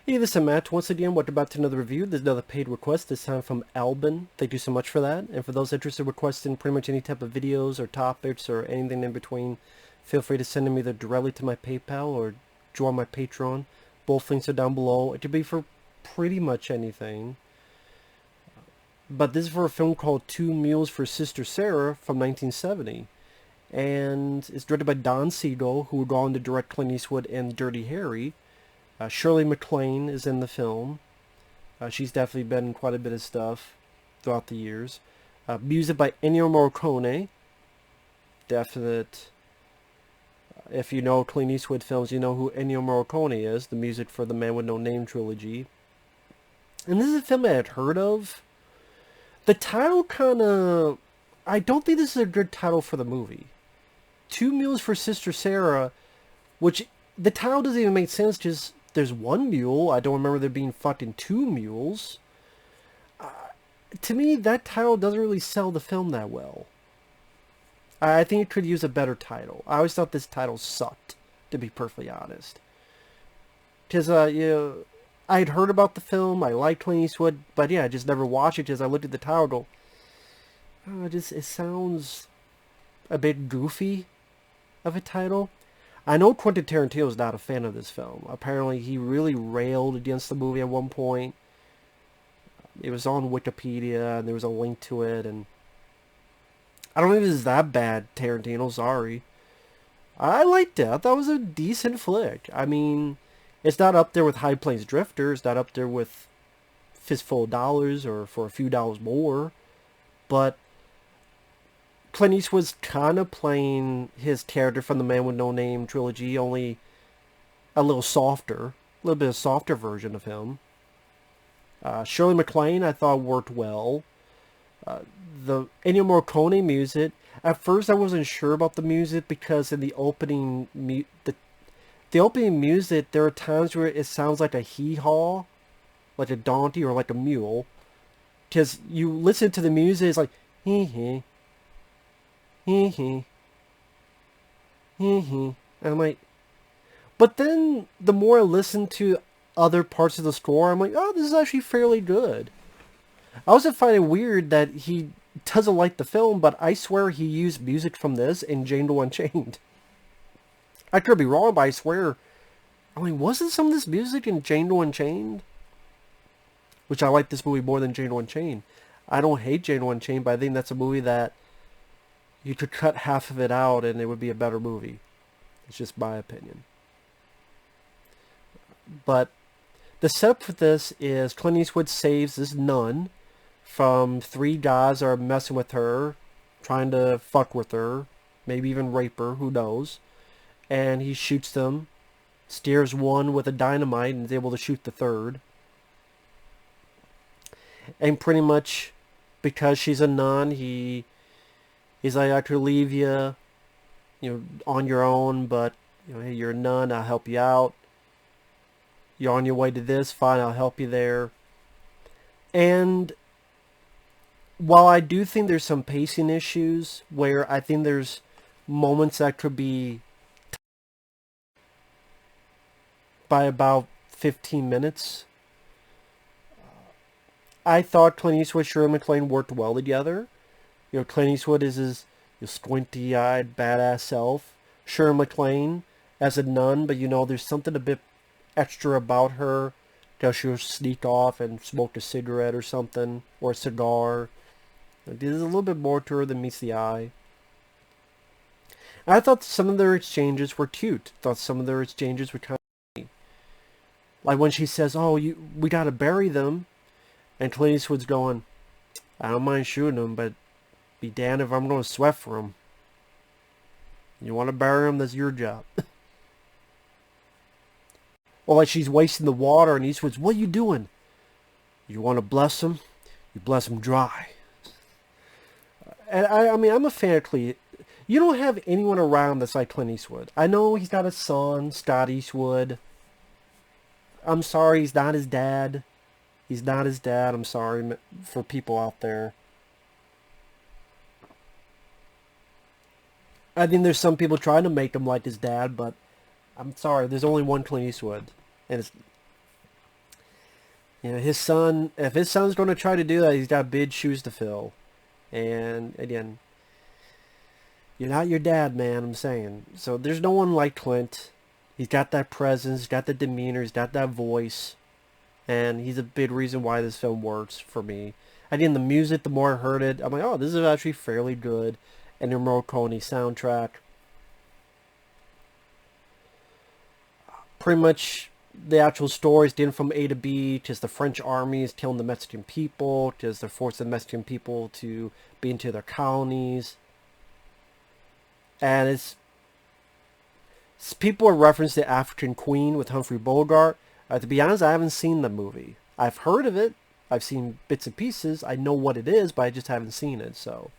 Hey, this is Matt. Once again, welcome back to another review. There's another paid request, this time from Alban. Thank you so much for that. And for those interested in requesting pretty much any type of videos or topics or anything in between, feel free to send them either directly to my PayPal or join my Patreon. Both links are down below. It could be for pretty much anything. But this is for a film called Two Mules for Sister Sara from 1970. And it's directed by Don Siegel, who would go on to direct Clint Eastwood and Dirty Harry. Shirley MacLaine is in the film. She's definitely been in quite a bit of stuff throughout the years. Music by Ennio Morricone. Definite. If you know Clint Eastwood films, you know who Ennio Morricone is. The music for the Man with No Name trilogy. And this is a film I had heard of. The title kind of... I don't think this is a good title for the movie. Two Mules for Sister Sara, which the title doesn't even make sense because there's one mule. I don't remember there being fucking two mules. To me, that title doesn't really sell the film that well. I think it could use a better title. I always thought this title sucked, to be perfectly honest. Because, I had heard about the film, I liked Clint Eastwood, but yeah, I just never watched it because I looked at the title and go, oh, it sounds a bit goofy of a title. I know Quentin Tarantino is not a fan of this film. Apparently, he really railed against the movie at one point. It was on Wikipedia, and there was a link to it, and I don't think it was that bad, Tarantino, sorry. I liked it. I thought it was a decent flick. I mean, it's not up there with High Plains Drifter. It's not up there with Fistful of Dollars or For a Few Dollars More, but Clint Eastwood's kind of playing his character from the Man with No Name trilogy, only a little softer. A little bit of softer version of him. Shirley MacLaine, I thought, worked well. The Ennio Morricone music, at first I wasn't sure about the music because in the opening, the opening music, there are times where it sounds like a hee-haw, like a donkey or like a mule. Because you listen to the music, it's like, hee-hee. Hee-hee. Hee-hee. And I'm like... But then, the more I listen to other parts of the score, I'm like, oh, this is actually fairly good. I also find it weird that he doesn't like the film, but I swear he used music from this in Django Unchained. I could be wrong, but I swear... I mean, wasn't some of this music in Django Unchained? Which I like this movie more than Django Unchained. I don't hate Django Unchained, but I think that's a movie that you could cut half of it out and it would be a better movie. It's just my opinion. But the setup for this is Clint Eastwood saves this nun from three guys that are messing with her, trying to fuck with her, maybe even rape her, who knows. And he shoots them, steers one with a dynamite and is able to shoot the third. And pretty much because she's a nun, he's like, I could leave you, on your own, but, hey, you're a nun, I'll help you out. You're on your way to this, fine, I'll help you there. And while I do think there's some pacing issues, where I think there's moments that could be by about 15 minutes, I thought Clint Eastwood and Shirley MacLaine worked well together. Clint Eastwood is his squinty-eyed, badass self. Shirley MacLaine as a nun, but there's something a bit extra about her. She'll sneak off and smoke a cigarette or something, or a cigar. There's a little bit more to her than meets the eye. I thought some of their exchanges were cute. I thought some of their exchanges were kind of funny. Like when she says, oh, we gotta bury them. And Clint Eastwood's going, I don't mind shooting them, but be damned if I'm going to sweat for them. You want to bury them, that's your job. Or like she's wasting the water, and Eastwood's, what are you doing? You want to bless them? You bless them dry. And I mean, I'm a fan of Clint. You don't have anyone around that's like Clint Eastwood. I know he's got a son, Scott Eastwood. I'm sorry, he's not his dad. He's not his dad. I'm sorry for people out there. I think there's some people trying to make him like his dad, but I'm sorry, there's only one Clint Eastwood. And You know, his son, if his son's going to try to do that, he's got big shoes to fill. And again, you're not your dad, man, I'm saying. So there's no one like Clint. He's got that presence, he's got the demeanor, he's got that voice. And he's a big reason why this film works for me. Again, the music, the more I heard it, I'm like, oh, this is actually fairly good. And the Morricone soundtrack. Pretty much the actual stories getting from A to B, just the French army is killing the Mexican people, just they're forcing the Mexican people to be into their colonies. And it's people are referencing the African Queen with Humphrey Bogart. To be honest, I haven't seen the movie. I've heard of it. I've seen bits and pieces. I know what it is, but I just haven't seen it. So,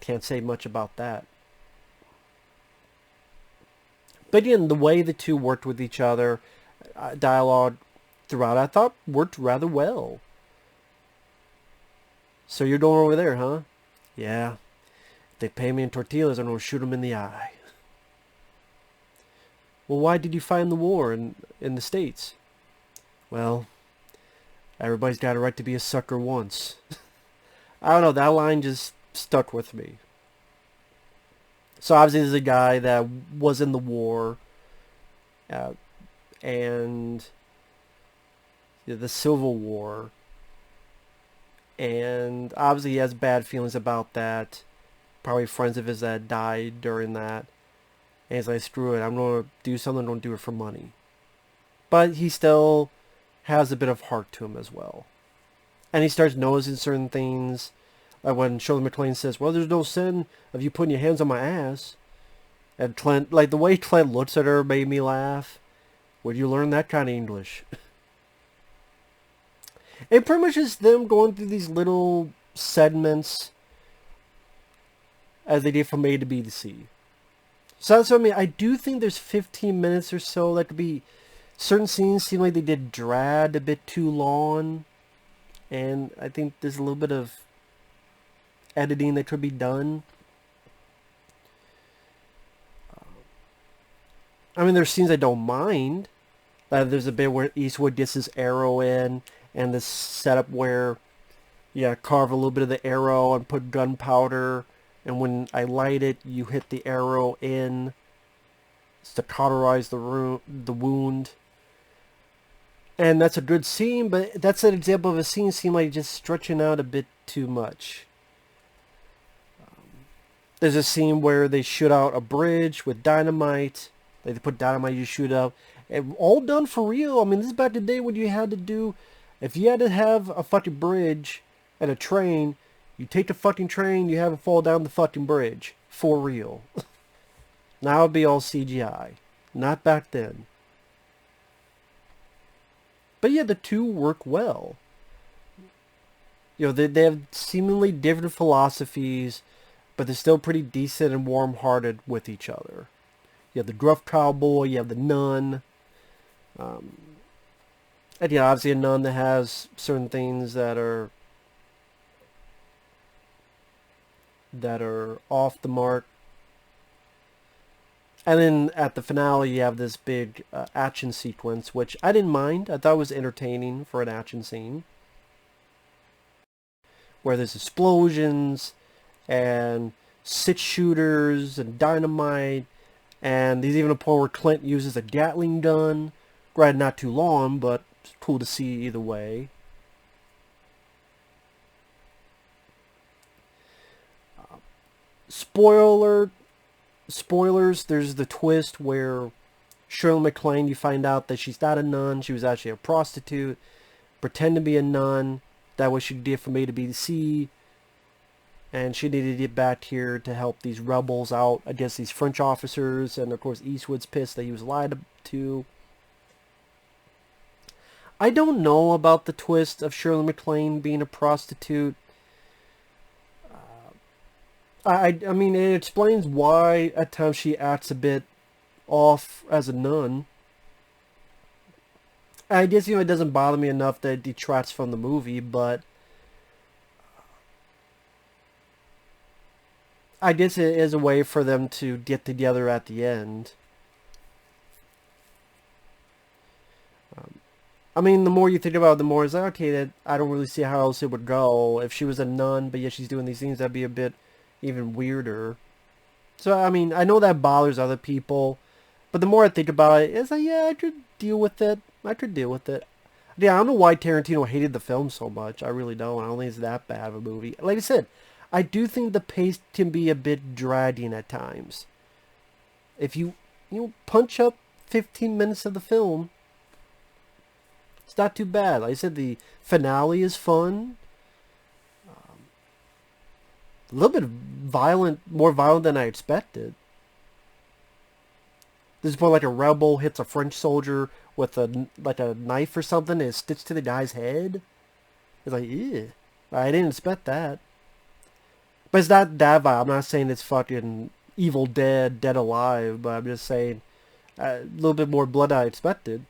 can't say much about that. But again, the way the two worked with each other, dialogue throughout, I thought worked rather well. So you're going over there, huh? Yeah. If they pay me in tortillas, I'm going to shoot them in the eye. Well, why did you find the war in the States? Well, everybody's got a right to be a sucker once. I don't know, that line just stuck with me. So obviously there's a guy that was in the war, and the Civil War, and obviously he has bad feelings about that. Probably friends of his that died during that. And he's like, screw it, I'm going to do something, don't do it for money. But he still has a bit of heart to him as well. And he starts noticing certain things. Like when Shirley MacLaine says, well, there's no sin of you putting your hands on my ass. And Clint, like the way Clint looks at her made me laugh. Where'd you learn that kind of English? It pretty much is them going through these little segments as they did from A to B to C. So that's what I mean. I do think there's 15 minutes or so that could be... Certain scenes seem like they did drag a bit too long. And I think there's a little bit of editing that could be done. I mean, there's scenes I don't mind. There's a bit where Eastwood gets his arrow in. And this setup where... carve a little bit of the arrow and put gunpowder. And when I light it, you hit the arrow in to cauterize the wound. And that's a good scene, but that's an example of a scene seemed like just stretching out a bit too much. There's a scene where they shoot out a bridge with dynamite. Like they put dynamite, you shoot out. And all done for real. I mean, this is back in the day when you had to do... If you had to have a fucking bridge and a train... You take the fucking train, you have it fall down the fucking bridge. For real. Now it'd be all CGI. Not back then. But yeah, the two work well. They have seemingly different philosophies, but they're still pretty decent and warm-hearted with each other. You have the gruff cowboy, you have the nun. And obviously a nun that has certain things that are off the mark. And then at the finale you have this big action sequence, which I didn't mind. I thought it was entertaining for an action scene. Where there's explosions and 6 shooters and dynamite. And there's even a point where Clint uses a Gatling gun. Granted, not too long, but it's cool to see either way. Spoilers, there's the twist where Shirley MacLaine, you find out that she's not a nun, she was actually a prostitute, pretend to be a nun, that was what she did from A to B to C, and she needed to get back here to help these rebels out against these French officers, and of course Eastwood's pissed that he was lied to. I don't know about the twist of Shirley MacLaine being a prostitute. I mean, it explains why at times she acts a bit off as a nun. I guess, it doesn't bother me enough that it detracts from the movie, but I guess it is a way for them to get together at the end. I mean, the more you think about it, the more it's like, okay, that I don't really see how else it would go. If she was a nun, but yet she's doing these things, that'd be a bit even weirder. So, I mean, I know that bothers other people, but the more I think about it, it's like, yeah, I could deal with it. I could deal with it. Yeah, I don't know why Tarantino hated the film so much. I really don't. I don't think it's that bad of a movie. Like I said, I do think the pace can be a bit dragging at times. If you punch up 15 minutes of the film, it's not too bad. Like I said, the finale is fun. A little bit violent, more violent than I expected. This is where like a rebel hits a French soldier with a knife or something and it's stitched to the guy's head. It's like, ew. I didn't expect that. But it's not that violent. I'm not saying it's fucking Evil Dead, Dead Alive, but I'm just saying a little bit more blood than I expected.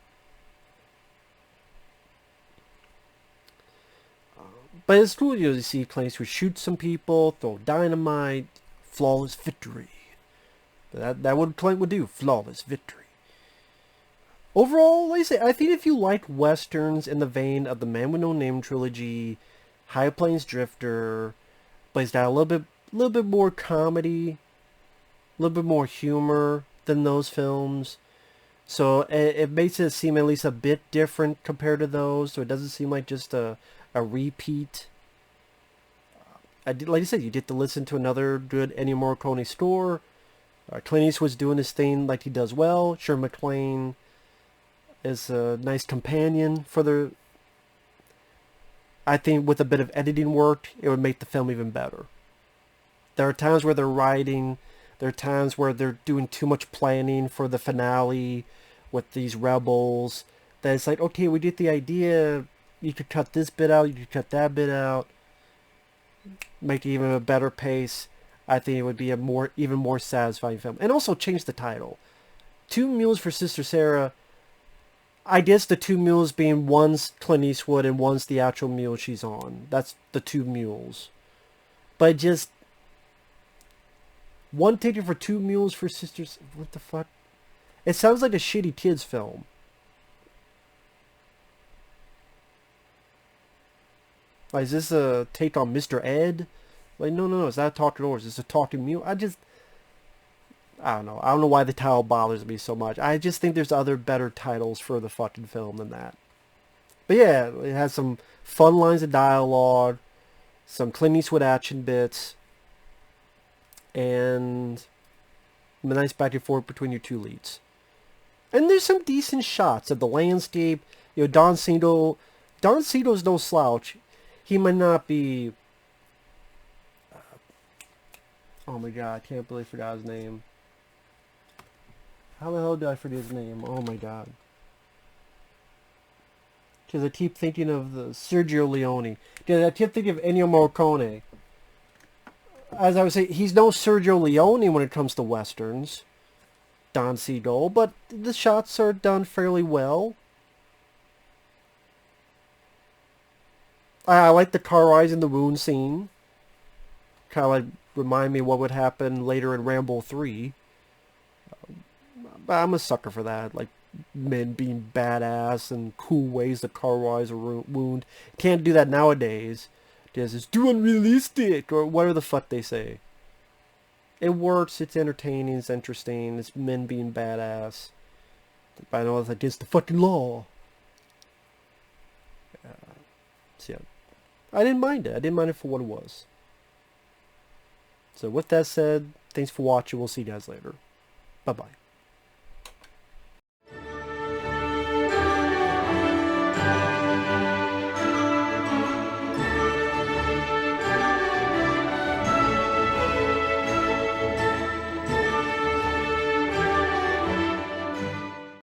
But it's cool, you see Clint Eastwood shoot some people, throw dynamite, flawless victory. That what Clint would do, flawless victory. Overall, like I say, I think if you like westerns in the vein of the Man with No Name trilogy, High Plains Drifter, but it's got a little bit more comedy, a little bit more humor than those films. So it makes it seem at least a bit different compared to those. So it doesn't seem like just a repeat. Like I said, you get to listen to another good Ennio Morricone score. Clint Eastwood's doing his thing like he does well. Shirley MacLaine is a nice companion for the... I think with a bit of editing work, it would make the film even better. There are times where they're writing. There are times where they're doing too much planning for the finale with these rebels. That it's like, okay, we get the idea. You could cut this bit out. You could cut that bit out. Make it even a better pace. I think it would be a even more satisfying film. And also change the title. Two Mules for Sister Sara. I guess the two mules being one's Clint Eastwood and one's the actual mule she's on. That's the two mules. But just... one ticket for two mules for sisters. What the fuck? It sounds like a shitty kids film. Like, is this a take on Mr. Ed? Like, no, it's not a talking horse. It's a talking mule. I don't know. I don't know why the title bothers me so much. I just think there's other better titles for the fucking film than that. But yeah, it has some fun lines of dialogue, some Clint Eastwood action bits, and a nice back and forth between your two leads. And there's some decent shots of the landscape. You know, Don Siegel. Don Siegel's no slouch. He might not be... oh my god, I can't believe I forgot his name. How the hell did I forget his name? Oh my god. Because I keep thinking of the Sergio Leone. Because I keep thinking of Ennio Morricone. As I would say, he's no Sergio Leone when it comes to westerns. Don Siegel. But the shots are done fairly well. I like the car rides in the wound scene. Kind of like remind me what would happen later in Rambo 3. I'm a sucker for that. Like men being badass and cool ways to car rise a wound. Can't do that nowadays. Because it's too unrealistic or whatever the fuck they say. It works. It's entertaining. It's interesting. It's men being badass. But I know it's against the fucking law. So yeah. I didn't mind it. I didn't mind it for what it was. So with that said, thanks for watching. We'll see you guys later. Bye-bye.